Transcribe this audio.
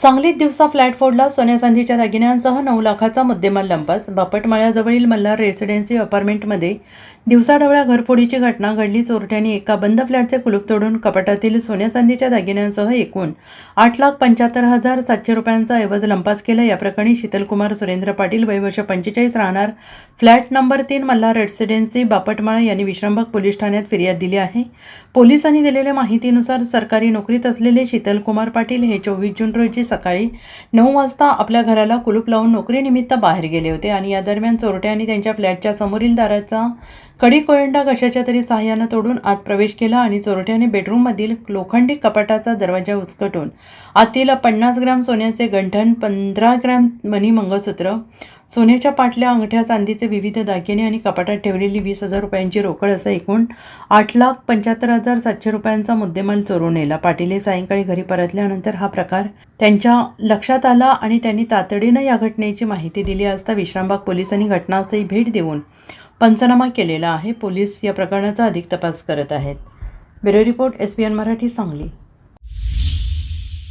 सांगलीत दिवसा फ्लॅट फोडला, सोन्या चांदीच्या दागिन्यांसह 9 लाखाचा मुद्देमाल लंपास. बापटमाळ्याजवळील मल्हार रेसिडेन्सी अपार्टमेंटमध्ये दिवसाढवळ्या घरफोडीची घटना घडली. चोरट्यांनी एका बंद फ्लॅटचे कुलूप तोडून कपाटातील सोन्या चांदीच्या दागिन्यांसह एकूण 8,75,700 रुपयांचा ऐवज लंपास केला. या प्रकरणी शीतलकुमार सुरेंद्र पाटील, वय वर्ष 45, राहणार फ्लॅट नंबर 3, मल्हार रेसिडेन्सी, बापटमाळा यांनी विश्रामबाग पोलीस ठाण्यात फिर्याद दिली आहे. पोलिसांनी दिलेल्या माहितीनुसार सरकारी नोकरीत असलेले शीतलकुमार पाटील हे 24 जून रोजी सकाळी 9 वाजता आपल्या घराला कुलूप लावून नोकरीनिमित्त बाहेर गेले होते आणि या दरम्यान चोरट्यांनी त्यांच्या फ्लॅटच्या समोरील दाराचा कडी कोयंडा कशाच्या तरी सहाय्यानं तोडून आत प्रवेश केला आणि चोरट्याने बेडरूममधील लोखंडी कपाटाचा दरवाजा उचकटून आतील 50 ग्रॅम सोन्याचे गंठण, 15 ग्रॅम मणी मंगळसूत्र, सोन्याच्या पाटल्या, अंगठ्या, चांदीचे विविध दागिने आणि कपाटात ठेवलेली 20,000 रुपयांची रोकड असं एकूण 8,75,700 रुपयांचा मुद्देमाल चोरून नेला. पाटील हे सायंकाळी घरी परतल्यानंतर हा प्रकार त्यांच्या लक्षात आला आणि त्यांनी तातडीनं या घटनेची माहिती दिली असता विश्रामबाग पोलिसांनी घटनास्थळी भेट देऊन पंचनामा केलेला आहे. पोलीस या प्रकरणाचा अधिक तपास करत आहेत. Bureau report, SBN Marathi, Sangli.